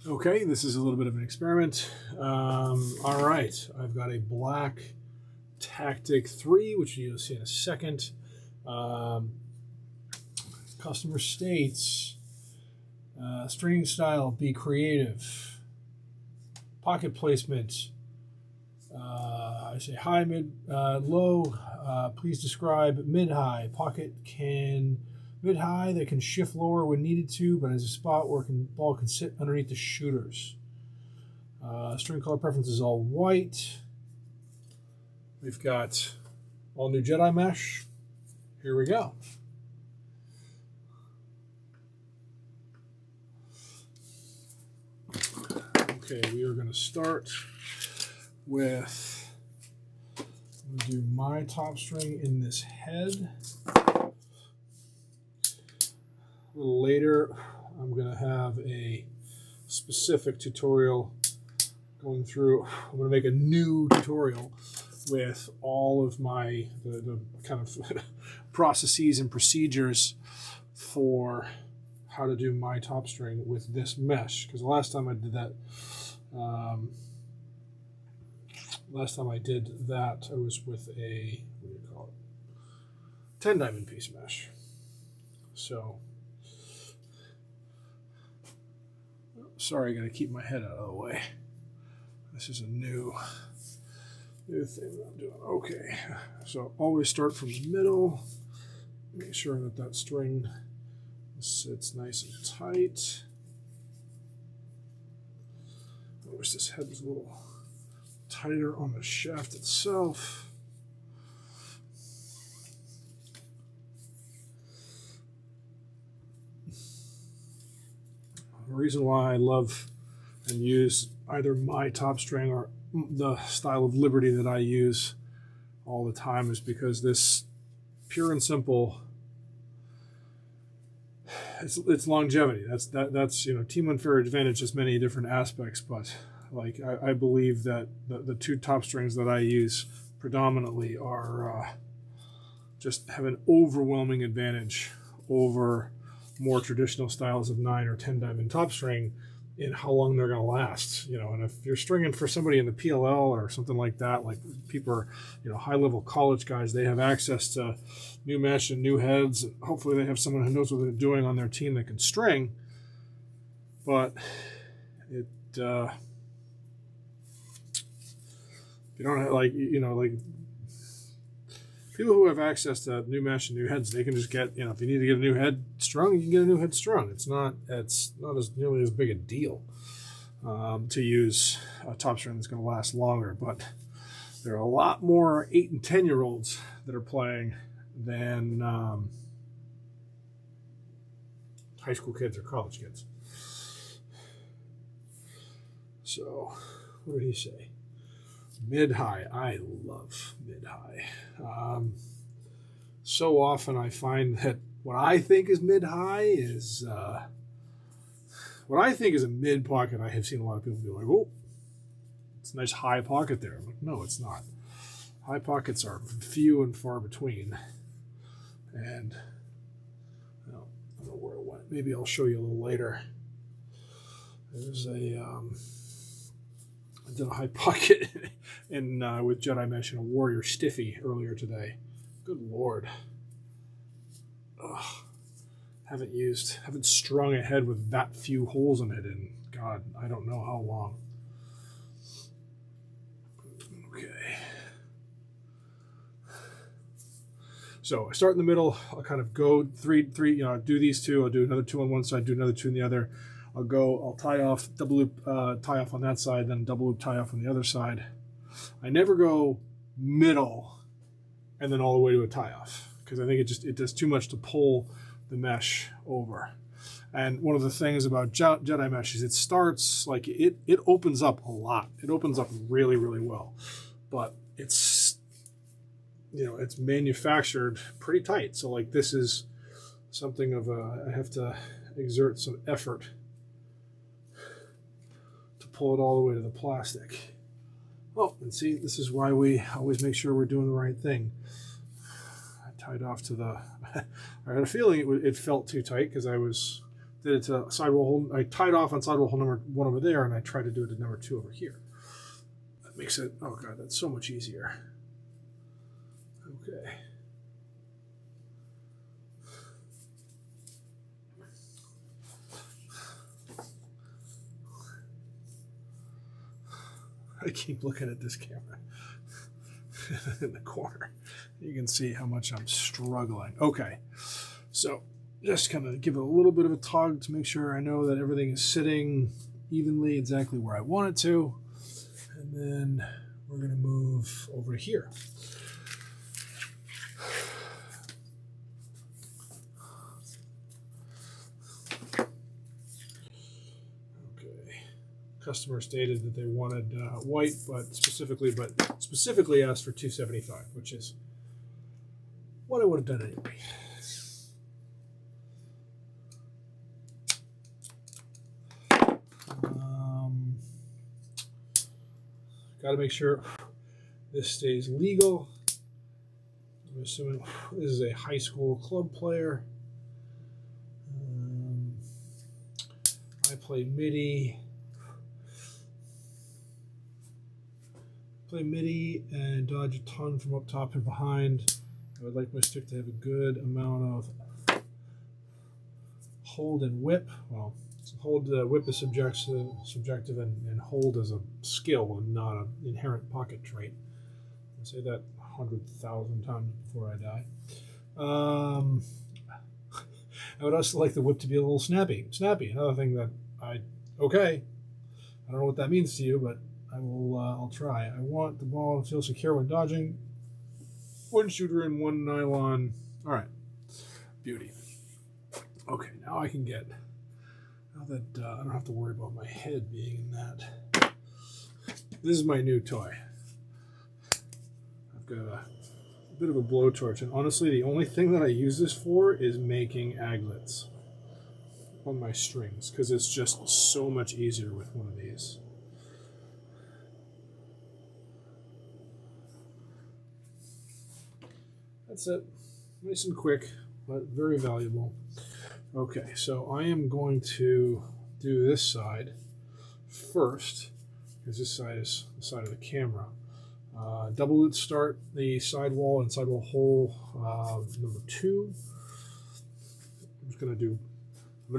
Okay, this is a little bit of an experiment. All right, I've got a black Tactik 3, which you'll see in a second. Customer states, stringing style, be creative. Pocket placement, I say high, mid, low. Please describe mid-high. Pocket can mid-high that can shift lower when needed to, but as a spot where ball can sit underneath the shooters. String color preference is all white. We've got all new JEDI mesh. Here we go. Okay, we are going to start with, I'm going to do my top string in this head. A little later, I'm going to have a specific tutorial going through. I'm going to make a new tutorial with all of my the kind of processes and procedures for how to do my top string with this mesh. Because the last time I did that, I was with a, what do you call it, 10 diamond piece mesh. So, sorry, I got to keep my head out of the way. This is a new thing that I'm doing. Okay, so always start from the middle. Make sure that that string sits nice and tight. I wish this head was a little tighter on the shaft itself. The reason why I love and use either my top string or the style of Liberty that I use all the time is because this pure and simple, it's longevity. That's you know, team unfair advantage has many different aspects, but like I believe that the two top strings that I use predominantly are just have an overwhelming advantage over more traditional styles of 9 or 10 diamond top string in how long they're going to last, you know. And if you're stringing for somebody in the PLL or something like that, like people are, you know, high-level college guys, they have access to new mesh and new heads. Hopefully they have someone who knows what they're doing on their team that can string. But it, you don't have, like, you know, like people who have access to new mesh and new heads, they can just get, you know, if you need to get a new head strung, you can get a new head strung. It's not as nearly as big a deal to use a top string that's going to last longer. But there are a lot more 8 and 10-year-olds that are playing than high school kids or college kids. So, what did he say? Mid-high. I love mid-high. So often I find that what I think is mid-high is what I think is a mid pocket. I have seen a lot of people be like, "Oh, it's a nice high pocket there." I'm like, no, it's not. High pockets are few and far between. And I don't know where it went. Maybe I'll show you a little later. There's a I did a high pocket in with JEDI mesh and a Warrior Stiffy earlier today. Good Lord. Ugh. Haven't strung a head with that few holes in it in, God, I don't know how long. Okay. So I start in the middle. I'll kind of go three, you know, do these two. I'll do another 2 on one side, do another 2 on the other. I'll tie off, double loop, tie off on that side, then double loop, tie off on the other side. I never go middle and then all the way to a tie off because I think it does too much to pull the mesh over. And one of the things about JEDI mesh is it starts like it opens up a lot. It opens up really, really well, but it's, you know, it's manufactured pretty tight. So like this is something of I have to exert some effort to pull it all the way to the plastic. Oh, and see, this is why we always make sure we're doing the right thing. I tied off to the, I had a feeling it felt too tight because I was did it to sidewall hole. I tied off on sidewall hole number 1 over there, and I tried to do it to number 2 over here. That makes it, oh god, that's so much easier. Okay. I keep looking at this camera in the corner. You can see how much I'm struggling. Okay, so just kind of give it a little bit of a tug to make sure I know that everything is sitting evenly exactly where I want it to. And then we're going to move over here. Customer stated that they wanted white, but specifically asked for 275, which is what I would have done anyway. Got to make sure this stays legal. I'm assuming this is a high school club player. I play MIDI. Play MIDI and dodge a ton from up top and behind. I would like my stick to have a good amount of hold and whip. Well, hold, whip is subjective, and hold is a skill and not an inherent pocket trait. I say that 100,000 times before I die. I would also like the whip to be a little snappy. Another thing that okay. I don't know what that means to you, but I will. I'll try. I want the ball to feel secure when dodging. 1 shooter and 1 nylon. All right, beauty. Okay, now I can get. Now that I don't have to worry about my head being in that. This is my new toy. I've got a bit of a blowtorch, and honestly, the only thing that I use this for is making aglets on my strings, because it's just so much easier with one of these. That's it. Nice and quick, but very valuable. Okay, so I am going to do this side first, because this side is the side of the camera. Double loop start the sidewall and sidewall hole number 2. I'm going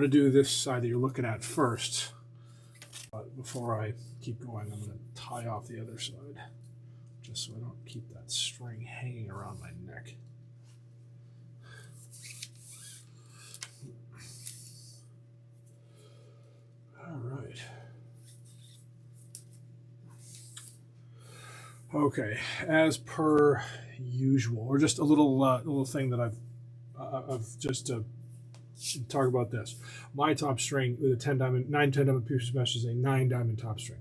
to do this side that you're looking at first. But before I keep going, I'm going to tie off the other side, just so I don't keep that string hanging around my neck. All right. Okay, as per usual, or just a little thing that I've just to talk about this. My top string with a 9 diamond pierce mesh is a 9 diamond top string.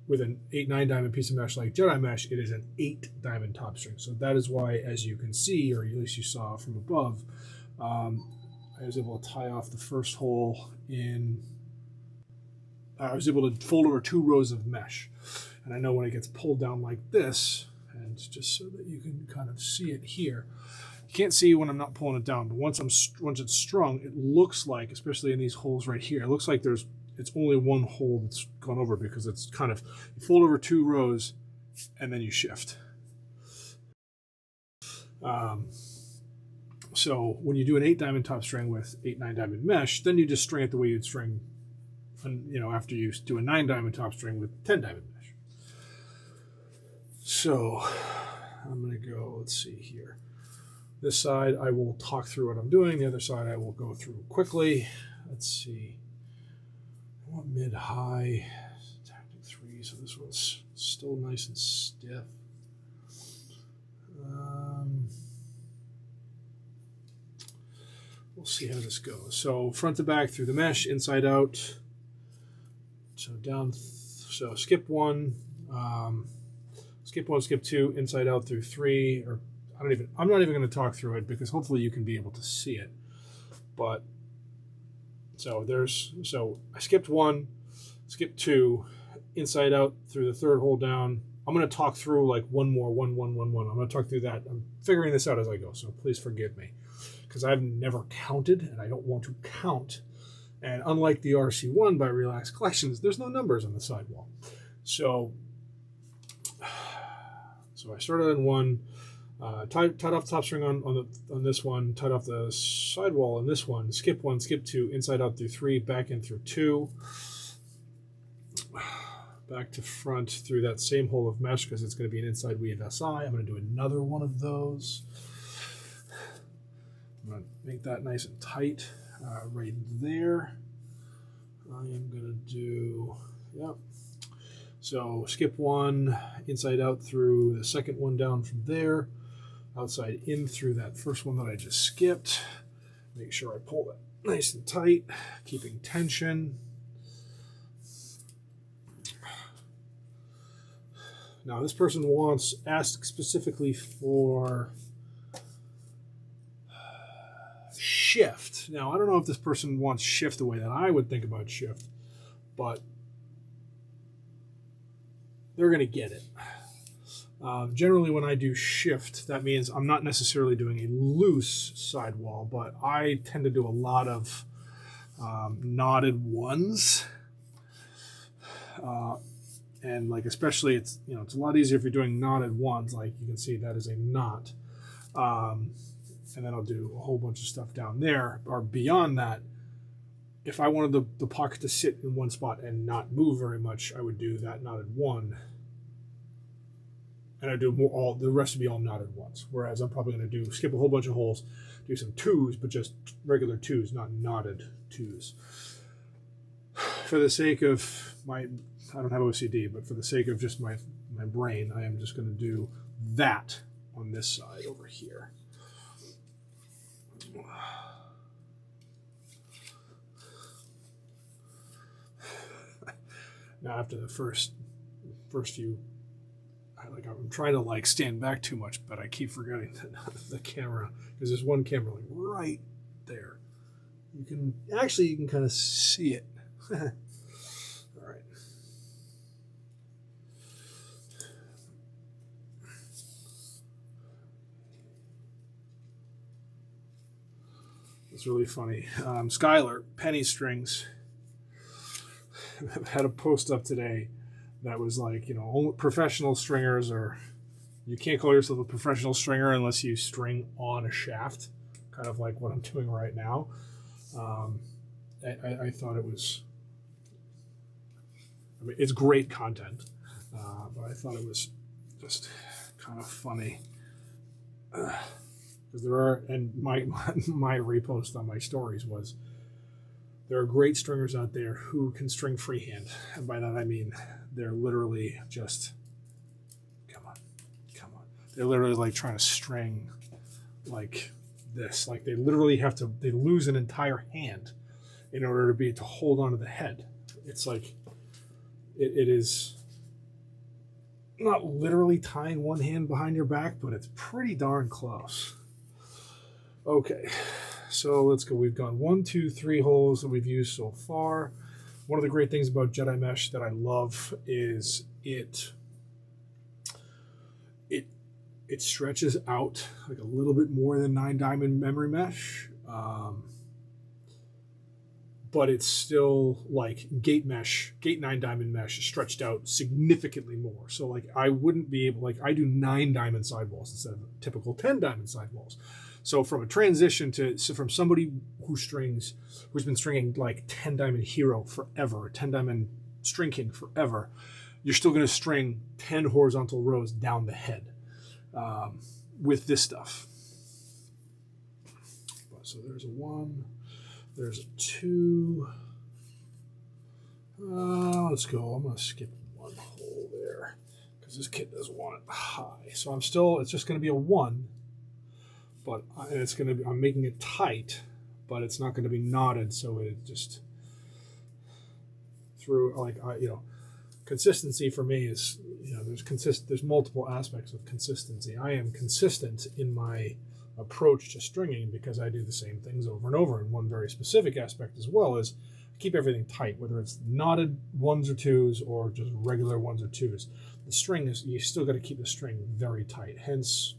With an 8-9 diamond piece of mesh like JEDI mesh, it is an 8 diamond top string. So that is why, as you can see, or at least you saw from above, I was able to tie off the first hole in. I was able to fold over 2 rows of mesh, and I know when it gets pulled down like this, and just so that you can kind of see it here. You can't see when I'm not pulling it down, but once it's strung, it looks like, especially in these holes right here, it looks like it's only one hole that's gone over, because it's kind of, you fold over 2 rows and then you shift. So when you do an 8 diamond top string with 8-9 diamond mesh, then you just string it the way you'd string, after you do a 9 diamond top string with 10 diamond mesh. So I'm going to go, let's see here. This side I will talk through what I'm doing. The other side I will go through quickly. Let's see. I want mid-high, Tactik 3, so this one's still nice and stiff. We'll see how this goes. So front to back through the mesh, inside out. So down, so skip 1, skip 2, inside out through 3, or I'm not even going to talk through it, because hopefully you can be able to see it. But so I skipped 1, skipped 2, inside out through the 3rd hole down, I'm going to talk through like one. I'm going to talk through that. I'm figuring this out as I go, so please forgive me, because I've never counted and I don't want to count. And unlike the RC1 by Relax Collections, there's no numbers on the sidewall. So I started on one, tied off the top string on this one, tied off the sidewall on this one, skip 1, skip 2, inside out through 3, back in through 2, back to front through that same hole of mesh because it's going to be an inside weave SI. I'm going to do another one of those. I'm going to make that nice and tight right there. I am going to do, yep. So skip 1, inside out through the second one down from there, outside in through that first one that I just skipped. Make sure I pull that nice and tight, keeping tension. Now this person asked specifically for shift. Now I don't know if this person wants shift the way that I would think about shift, but they're going to get it. Generally when I do shift, that means I'm not necessarily doing a loose sidewall, but I tend to do a lot of knotted ones. And like, especially it's a lot easier if you're doing knotted ones. Like you can see that is a knot. And then I'll do a whole bunch of stuff down there. Or beyond that, if I wanted the pocket to sit in one spot and not move very much, I would do that knotted one. And I do the rest would be all knotted ones. Whereas I'm probably going to skip a whole bunch of holes, do some twos, but just regular twos, not knotted twos. For the sake of I don't have OCD, but for the sake of just my brain, I am just going to do that on this side over here. Now after the first few, I'm trying to stand back too much, but I keep forgetting the camera, because there's one camera right there. You can kind of see it. All right. It's really funny. Skylar, Penny Strings, had a post up today that was like, only professional stringers, or you can't call yourself a professional stringer unless you string on a shaft, kind of like what I'm doing right now. I thought it was, it's great content, but I thought it was just kind of funny. Because there are, and my repost on my stories was, there are great stringers out there who can string freehand. And by that I mean they're literally just, come on. They're literally like trying to string like this. Like they literally they lose an entire hand in order to hold onto the head. It's like, it is not literally tying one hand behind your back, but it's pretty darn close. Okay. So let's go. We've gone 1, 2, 3 holes that we've used so far. One of the great things about JEDI mesh that I love is it stretches out like a little bit more than 9-diamond memory mesh, but it's still like gate 9-diamond mesh stretched out significantly more. So like I wouldn't be able, I do 9-diamond sidewalls instead of typical 10-diamond sidewalls. So from a transition from somebody who's been stringing like 10-diamond hero forever, 10-diamond string king forever, you're still going to string 10 horizontal rows down the head with this stuff. So there's a 1, there's a 2. Let's go. I'm going to skip one hole there because this kid doesn't want it high. So it's just going to be a 1. But I'm making it tight, but it's not going to be knotted, so it just consistency for me is, there's multiple aspects of consistency. I am consistent in my approach to stringing because I do the same things over and over. And one very specific aspect as well is keep everything tight, whether it's knotted 1s or 2s or just regular 1s or 2s. the string is, you still got to keep the string very tight. Hence,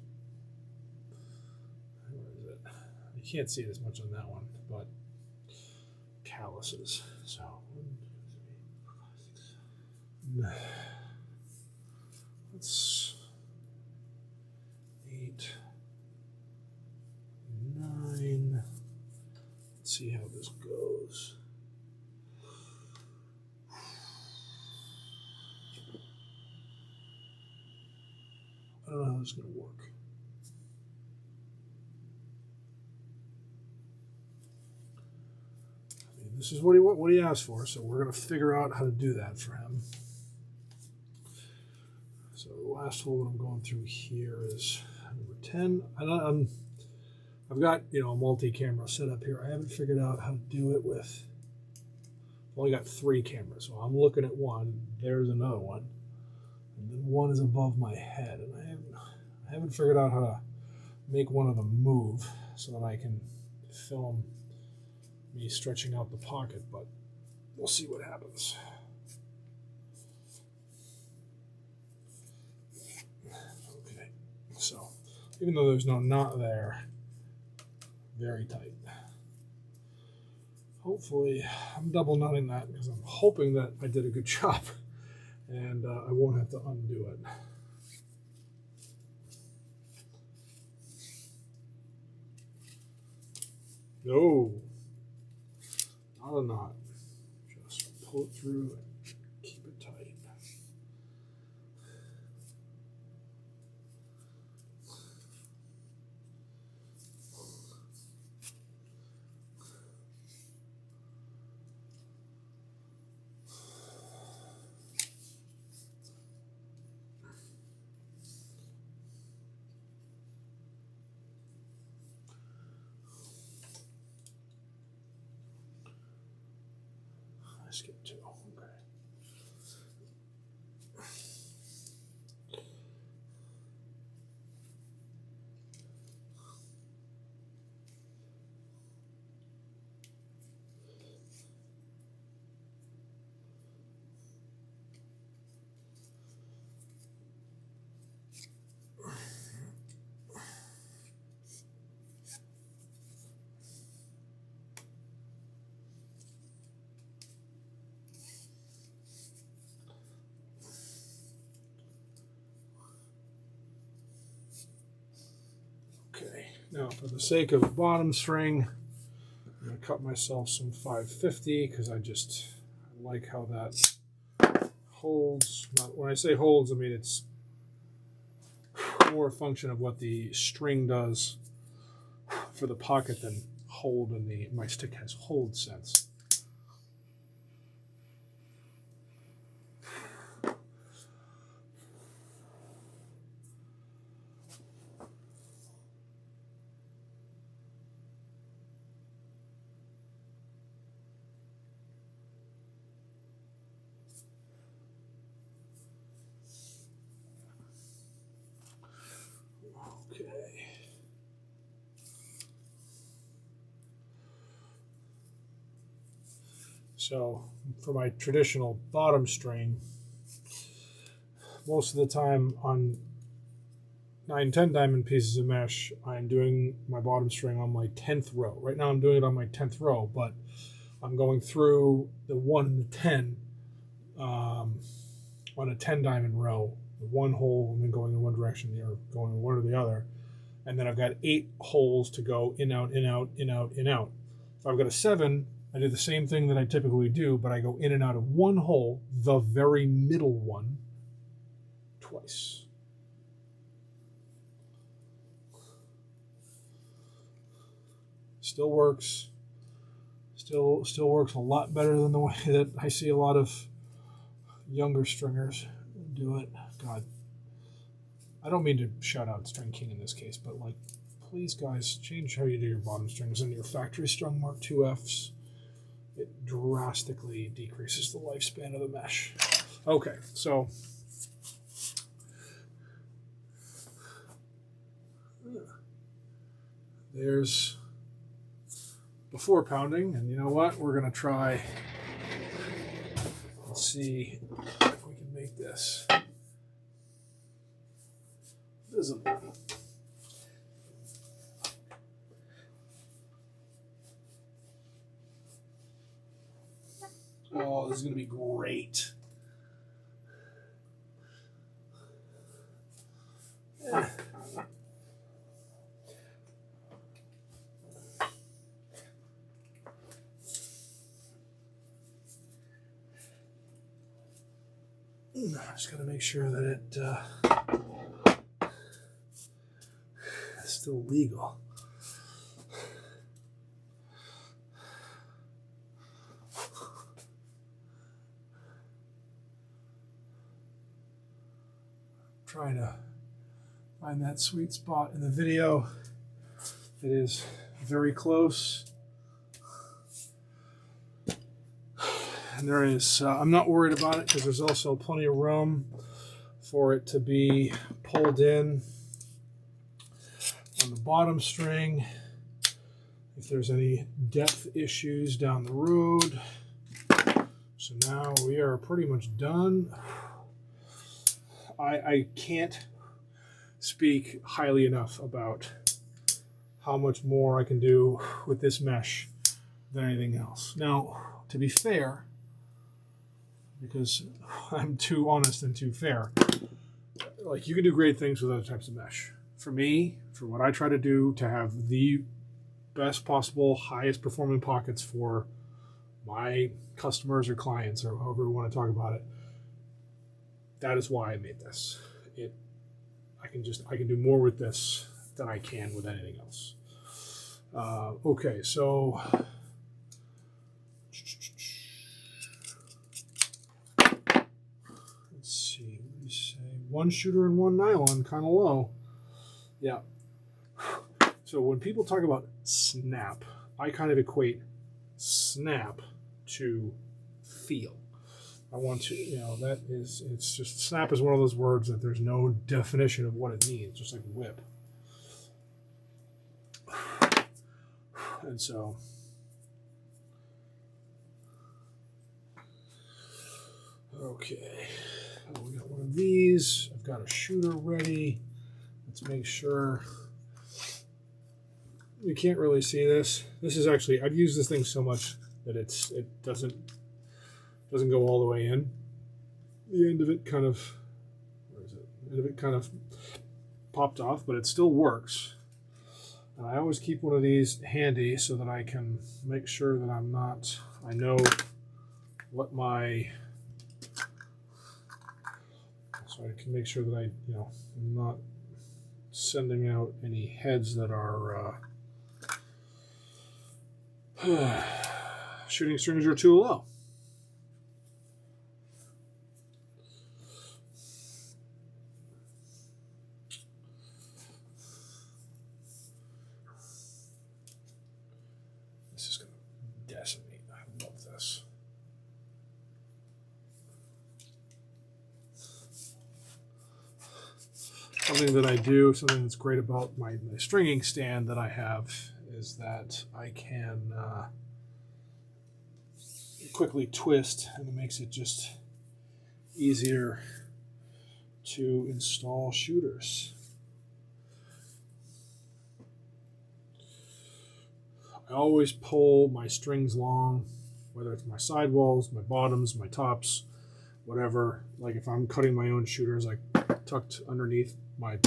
where is it? You can't see it as much on that one, but calluses. So, 1, 2, 3, 4, 5, 6. Let's 8, 9. Let's see how this goes. I don't know how this is going to work. I mean, this is what he asked for, so we're going to figure out how to do that for him. So the last hole that I'm going through here is number 10. I've got, you know, a multi-camera setup here. I haven't figured out how to do it with. I've only got 3 cameras, so I'm looking at one. There's another one, and then one is above my head, and I haven't figured out how to make one of them move so that I can film me stretching out the pocket, but we'll see what happens. Okay, so even though there's no knot there, very tight. Hopefully, I'm double knotting that because I'm hoping that I did a good job and I won't have to undo it. No, not a knot. Just pull it through and keep it tight. I skipped 2. Okay. Okay, now for the sake of the bottom string, I'm going to cut myself some 550 because I like how that holds. When I say holds, I mean it's more a function of what the string does for the pocket than hold, and my stick has hold sense. Okay. So for my traditional bottom string, most of the time on 9-10 diamond pieces of mesh, I'm doing my bottom string on my 10th row. Right now I'm doing it on my 10th row, but I'm going through the 1 and the 10 on a 10 diamond row, one hole and then going in one direction or going in one or the other. And then I've got 8 holes to go in, out, in, out, in, out, in, out. If I've got a 7, I do the same thing that I typically do, but I go in and out of one hole, the very middle one, twice. Still works. Still works a lot better than the way that I see a lot of younger stringers do it. God, I don't mean to shout out String King in this case, but like, please guys, change how you do your bottom strings and your factory strung Mark IIFs. It drastically decreases the lifespan of the mesh. Okay, so there's before pounding, and you know what? We're gonna try. Let's see if we can make this Isn't. Oh, this is going to be great. Just got to make sure that it is still legal. Trying to find that sweet spot in the video. It is very close. And there is, I'm not worried about it because there's also plenty of room for it to be pulled in on the bottom string if there's any depth issues down the road. So now we are pretty much done. I can't speak highly enough about how much more I can do with this mesh than anything else. Now, to be fair, because I'm too honest and too fair, like, you can do great things with other types of mesh. For me, for what I try to do to have the best possible, highest performing pockets for my customers or clients or however we want to talk about it, that is why I made this. I can do more with this than I can with anything else. Okay, so let's see. What do you say? One shooter and one nylon, kind of low. Yeah. So when people talk about snap, I kind of equate snap to feel. I want to, that is, it's just, snap is one of those words that there's no definition of what it means, just like whip. And so, okay, we got one of these. I've got a shooter ready. Let's make sure. You can't really see this. This is actually, I've used this thing so much that it doesn't go all the way in. The end of it kind of, where is it? The end of it kind of popped off, but it still works. And I always keep one of these handy so that I can make sure that I know what so I can make sure that I'm not sending out any heads that are shooting strings are too low. This is going to decimate. I love this. Something that I do, something that's great about my stringing stand that I have is that I can quickly twist, and it makes it just easier to install shooters. I always pull my strings long, whether it's my sidewalls, my bottoms, my tops, whatever. Like if I'm cutting my own shooters, like tucked underneath my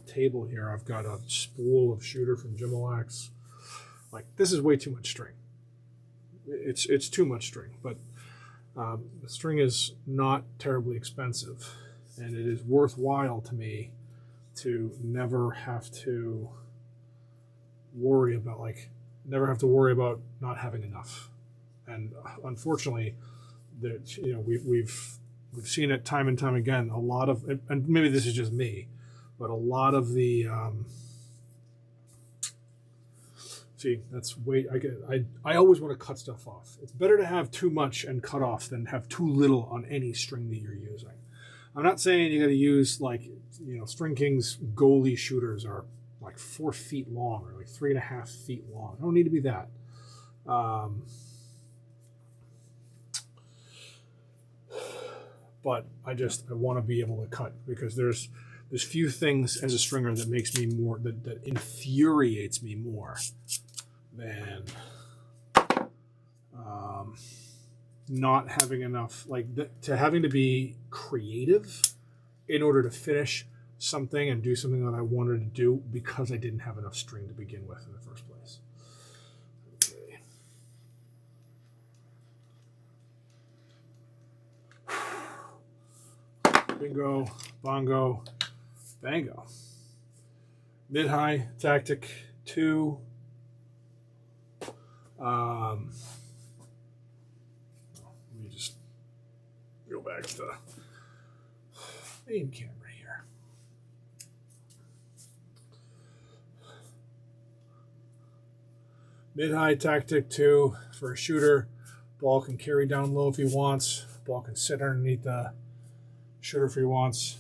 table here, I've got a spool of shooter from Jimalax. Like, this is way too much string. It's too much string, but the string is not terribly expensive, and it is worthwhile to me to never have to worry about not having enough. And unfortunately, we've seen it time and time again. A lot of, and maybe this is just me, but a lot of the see, that's way, I always want to cut stuff off. It's better to have too much and cut off than have too little on any string that you're using. I'm not saying you got to use String King's goalie shooters are like 4 feet long or like 3.5 feet long. I don't need to be that. But I want to be able to cut, because there's there's few things as a stringer that makes me more, that infuriates me more than not having enough, like to having to be creative in order to finish something and do something that I wanted to do because I didn't have enough string to begin with in the first place. Okay. Bingo, bongo, bango. Mid-high tactic 2. Let me just go back to the main camera here. Mid-high tactic 2 for a shooter. Ball can carry down low if he wants. Ball can sit underneath the shooter if he wants.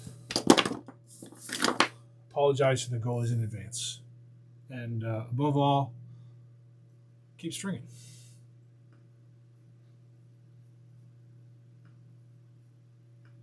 Apologize to the goalies in advance. And above all, keep stringing.